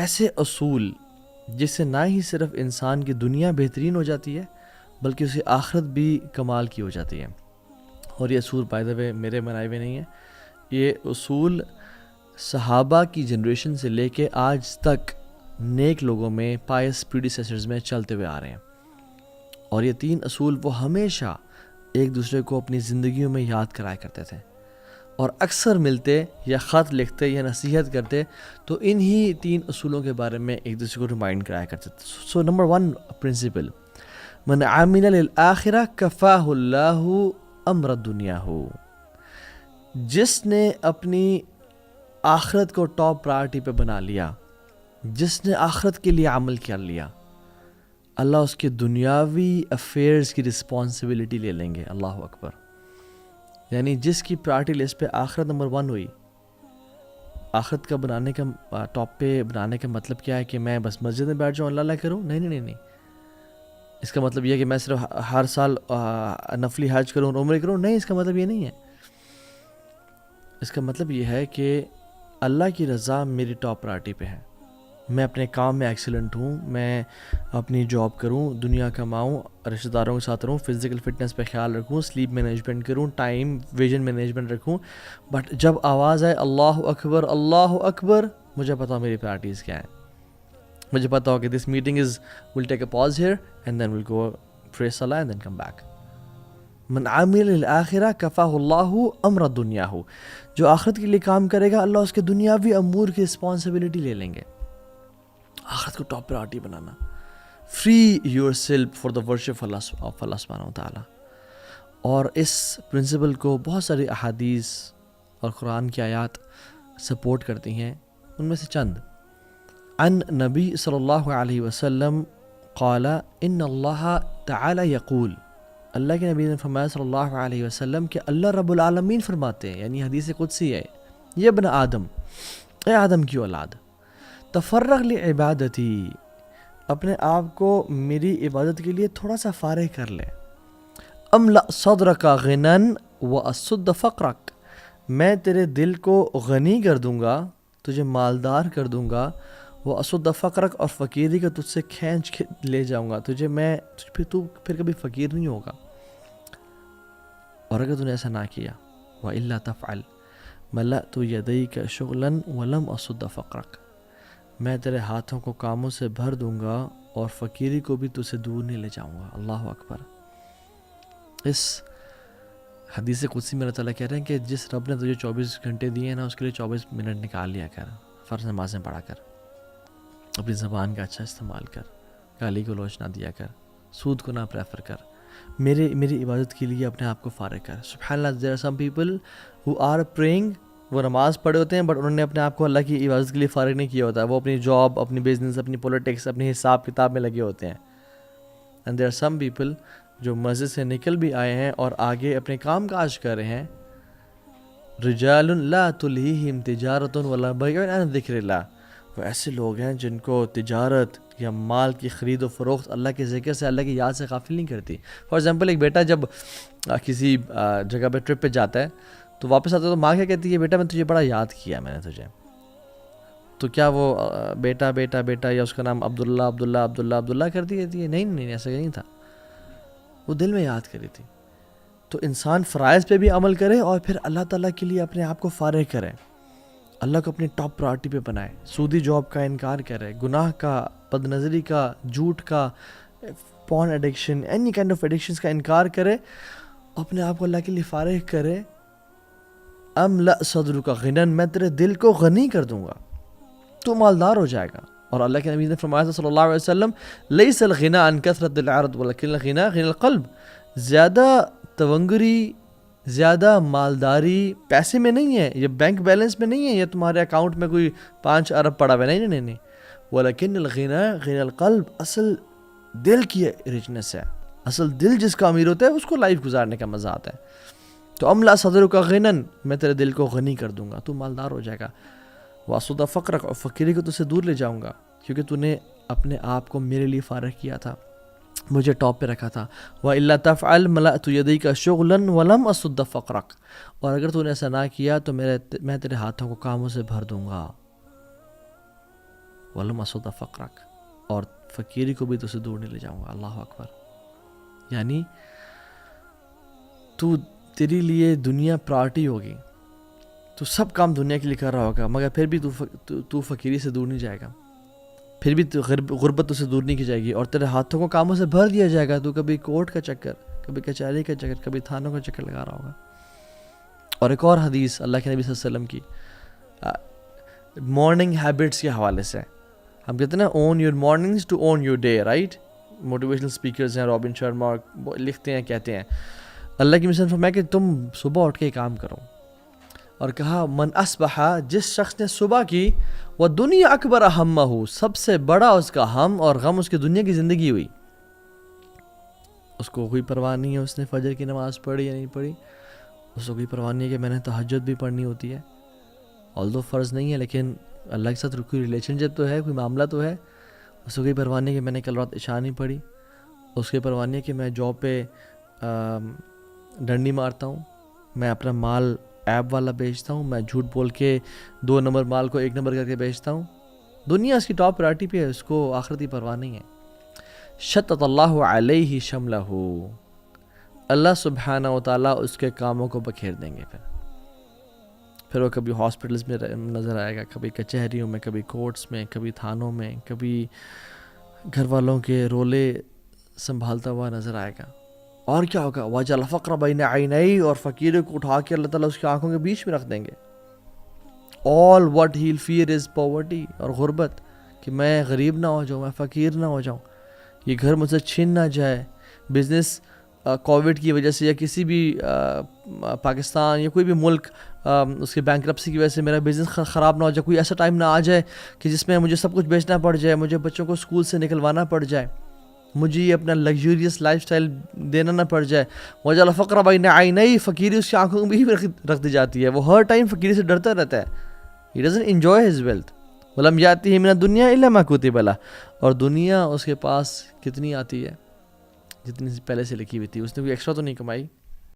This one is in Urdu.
ایسے اصول جس سے نہ ہی صرف انسان کی دنیا بہترین ہو جاتی ہے بلکہ اس کی آخرت بھی کمال کی ہو جاتی ہے. اور یہ اصول بائی دا وے میرے بنائے ہوئے نہیں ہیں، یہ اصول صحابہ کی جنریشن سے لے کے آج تک نیک لوگوں میں، پائس پریڈیسیسرز میں چلتے ہوئے آ رہے ہیں. اور یہ 3 اصول وہ ہمیشہ ایک دوسرے کو اپنی زندگیوں میں یاد کرایا کرتے تھے، اور اکثر ملتے یا خط لکھتے یا نصیحت کرتے تو انہی 3 اصولوں کے بارے میں ایک دوسرے کو ریمائنڈ کرایا کرتے تھے. سو نمبر 1 پرنسپل، من عامل للآخرہ کفاہ اللہ امر دنیا ہو. جس نے اپنی آخرت کو ٹاپ پرائرٹی پہ بنا لیا، جس نے آخرت کے لیے عمل کر لیا، اللہ اس کے دنیاوی افیئرز کی رسپانسبلٹی لے لیں گے. اللہ اکبر. یعنی جس کی پرائرٹی لسٹ پہ آخرت نمبر 1 ہوئی، آخرت کا بنانے کا ٹاپ پہ بنانے کا مطلب کیا ہے کہ میں بس مسجد میں بیٹھ جاؤں اللہ کروں؟ نہیں. اس کا مطلب یہ ہے کہ میں صرف ہر سال نفلی حج کروں، عمرے کروں؟ نہیں، اس کا مطلب یہ نہیں ہے. اس کا مطلب یہ ہے کہ اللہ کی رضا میری ٹاپ پرائرٹی پہ ہے، میں اپنے کام میں ایکسیلنٹ ہوں، میں اپنی جاب کروں، دنیا کماؤں، رشتہ داروں کے ساتھ رہوں، فزیکل فٹنس پہ خیال رکھوں، سلیپ مینجمنٹ کروں، ٹائم ویژن مینجمنٹ رکھوں. بٹ جب آواز آئے اللہ اکبر، مجھے پتا میری پرائرٹیز کیا ہیں. مجھے پتا ہو کہ this meeting will take a pause here and then will go pray salah and then come back. من عامل للآخرہ کفاہ اللہ امر دنیا ہو. جو آخرت کے لیے کام کرے گا اللہ اس کے دنیاوی امور کی رسپانسبلٹی لے لیں گے. آخرت کو ٹاپ پرائرٹی بنانا. Free yourself for the worship of Allah سبحانہ و تعالیٰ. اور اس پرنسپل کو بہت ساری احادیث اور قرآن کی آیات سپورٹ کرتی ہیں. ان میں سے چند: عن نبی صلی اللہ علیہ وسلم قال ان اللہ تعالی یقول. اللہ کے نبی نے فرمایا صلی اللہ علیہ وسلم کہ اللہ رب العالمین فرماتے ہیں، یعنی حدیث قدسی ہے، یہ ابن آدم، اے آدم کی اولاد، تفرغ لعبادتی، اپنے آپ کو میری عبادت کے لیے تھوڑا سا فارغ کر لے. املأ صدرک غنن واسد فقرک، میں تیرے دل کو غنی کر دوں گا، تجھے مالدار کر دوں گا. وہ اسد فقرک، اور فقیری کا تجھ سے کھینچ کے لے جاؤں گا تجھے میں، تو پھر کبھی فقیر نہیں ہوگا. اور اگر تو نے ایسا نہ کیا، وَإِلَّا تَفْعَلْ مَلَأْتُ يَدَيْكَ شُغْلًا وَلَمْ أَصُدَّ فَقْرَكَ، میں تیرے ہاتھوں کو کاموں سے بھر دوں گا اور فقیری کو بھی تجھ سے دور نہیں لے جاؤں گا. اللہ اکبر. اس حدیث قدسی میں اللہ تعالیٰ کہہ رہے ہیں کہ جس رب نے تجھے 24 گھنٹے دیے ہیں نا، اس کے لیے 24 منٹ نکال لیا کر، فرض نمازیں پڑھا کر، اپنی زبان کا اچھا استعمال کر، گالی گلوچ نہ دیا کر، سود کو نہ پریفر کر، میری عبادت کے لیے اپنے آپ کو فارغ کر. سبحان اللہ. there are some people who are praying، وہ نماز پڑھے ہوتے ہیں بٹ انہوں نے اپنے آپ کو اللہ کی عبادت کے لیے فارغ نہیں کیا ہوتا. وہ اپنی جاب، اپنی بزنس، اپنی پولیٹکس، اپنی حساب کتاب میں لگے ہوتے ہیں. and there are some people جو مسجد سے نکل بھی آئے ہیں اور آگے اپنے کام کاج کر رہے ہیں. رجال لا تلہیہم تجارت ولا بیع عن ذکر اللہ، وہ ایسے لوگ ہیں جن کو تجارت یا مال کی خرید و فروخت اللہ کے ذکر سے، اللہ کی یاد سے غافل نہیں کرتی. فار ایگزامپل، ایک بیٹا جب کسی جگہ پہ ٹرپ پہ جاتا ہے تو واپس آتا ہے تو ماں کیا کہتی ہے؟ بیٹا میں تجھے بڑا یاد کیا میں نے تجھے. تو کیا وہ بیٹا بیٹا بیٹا یا اس کا نام عبداللہ کرتی رہتی ہے؟ نہیں، ایسا نہیں تھا. وہ دل میں یاد کری تھی. تو انسان فرائض پہ بھی عمل کرے اور پھر اللہ تعالیٰ کے لیے اپنے آپ کو فارغ کرے، اللہ کو اپنی ٹاپ پرائرٹی پہ بنائے، سودی جاب کا انکار کرے، گناہ کا، بد نظری کا، جھوٹ کا، porn addiction, any kind of addictions کا انکار کرے، اپنے آپ کو اللہ کے لیے فارغ کرے. املأ صدرک غنن، میں تیرے دل کو غنی کر دوں گا، تو مالدار ہو جائے گا. اور اللہ کے نبی نے فرمایا صلی اللہ علیہ وسلم لیس الغنی عن کثرت العرض ولکن الغنی غنی القلب، زیادہ تونگری، زیادہ مالداری پیسے میں نہیں ہے، یہ بینک بیلنس میں نہیں ہے، یہ تمہارے اکاؤنٹ میں کوئی 5 ارب پڑا ہوا ہے، نہیں. ولیکن الغنی غنی القلب، اصل دل کی ریچنس ہے، اصل دل جس کا امیر ہوتا ہے اس کو لائف گزارنے کا مزہ آتا ہے. تو املا صدرک غنن، میں تیرے دل کو غنی کر دوں گا، تو مالدار ہو جائے گا. واسد فقرک، اور فقیری کو تجھ سے دور لے جاؤں گا، کیونکہ تو نے اپنے آپ کو میرے لیے فارغ کیا تھا، مجھے ٹاپ پہ رکھا تھا. وَإِلَّا تَفْعَلْ مَلَأْتُ يَدَيْكَ شُغْلًا وَلَمْ أَصُدَّ فَقْرَكَ، اور اگر تو نے ایسا نہ کیا تو میں تیرے ہاتھوں کو کاموں سے بھر دوں گا. ولم اسد فقرک، اور فقیری کو بھی تو سے دور نہیں لے جاؤں گا. اللہ اکبر. یعنی تیری لیے دنیا پرائرٹی ہوگی، تو سب کام دنیا کے لیے کر رہا ہوگا، مگر پھر بھی تو فقیری سے دور نہیں جائے گا، پھر بھی غربت تو سے دور نہیں کی جائے گی، اور تیرے ہاتھوں کو کاموں سے بھر دیا جائے گا. تو کبھی کورٹ کا چکر، کبھی کچہری کا چکر، کبھی تھانوں کا چکر لگا رہا ہوگا. اور ایک اور حدیث اللہ کے نبی صلی اللہ علیہ وسلم کی مارننگ ہیبٹس کے حوالے سے، ہم کہتے ہیں نا own your mornings to own your day, right? Motivational speakers ہیں، رابن شرما لکھتے ہیں، کہتے ہیں اللہ کی مثال فرمایا کہ تم صبح اٹھ کے کام کرو، اور کہا من اصبح، جس شخص نے صبح کی، وہ دنیا اکبر ہمہ، سب سے بڑا اس کا ہم اور غم اس کی دنیا کی زندگی ہوئی. اس کو کوئی پرواہ نہیں ہے اس نے فجر کی نماز پڑھی یا نہیں پڑھی، اس کو کوئی پرواہ نہیں ہے کہ میں نے تہجد بھی پڑھنی ہوتی ہے، although فرض نہیں ہے لیکن اللہ کے ساتھ کوئی ریلیشن شپ تو ہے، کوئی معاملہ تو ہے. اس کو کوئی پرواہ نہیں کہ میں نے کل رات عشاء نہیں پڑھی، اس کی پرواہ نہیں کہ میں جاب پہ ڈنڈی مارتا ہوں، میں اپنا مال ایپ والا بیچتا ہوں، میں جھوٹ بول کے 2 نمبر مال کو 1 نمبر کر کے بیچتا ہوں. دنیا اس کی ٹاپ پرائرٹی پہ ہے، اس کو آخرتی پرواہ نہیں ہے. شتت اللہ علیہ شملہ، اللہ سبحانہ و تعالیٰ اس کے کاموں کو بکھیر دیں گے. پھر وہ کبھی ہاسپٹلز میں نظر آئے گا، کبھی کچہریوں میں، کبھی کورٹس میں، کبھی تھانوں میں، کبھی گھر والوں کے رولے سنبھالتا ہوا نظر آئے گا. اور کیا ہوگا؟ وَجَعَلَ الْفَقْرَ بَيْنَ عَيْنَيْهِ، اور فقیر کو اٹھا کے اللہ تعالیٰ اس کی آنکھوں کے بیچ میں رکھ دیں گے. all what he'll fear is poverty، اور غربت، کہ میں غریب نہ ہو جاؤں، میں فقیر نہ ہو جاؤں، یہ گھر مجھ سے چھین نہ جائے. بزنس کووڈ کی وجہ سے یا کسی بھی پاکستان یا کوئی بھی ملک اس کے بینکرپسی کی وجہ سے میرا بزنس خراب نہ ہو جائے، کوئی ایسا ٹائم نہ آ جائے کہ جس میں مجھے سب کچھ بیچنا پڑ جائے، مجھے بچوں کو اسکول سے نکلوانا پڑ جائے، مجھے یہ اپنا لگژریس لائف سٹائل دینا نہ پڑ جائے. وجعل الفقر بین عینیہ، فقیری اس کی آنکھوں میں بھی رکھ دی جاتی ہے، وہ ہر ٹائم فقیری سے ڈرتا رہتا ہے. He doesn't enjoy his wealth. ولم یاتہ من الدنیا الا ما کتب لہ، اور دنیا اس کے پاس کتنی آتی ہے؟ جتنی پہلے سے لکھی ہوئی تھی. اس نے کوئی ایکسٹرا تو نہیں کمائی.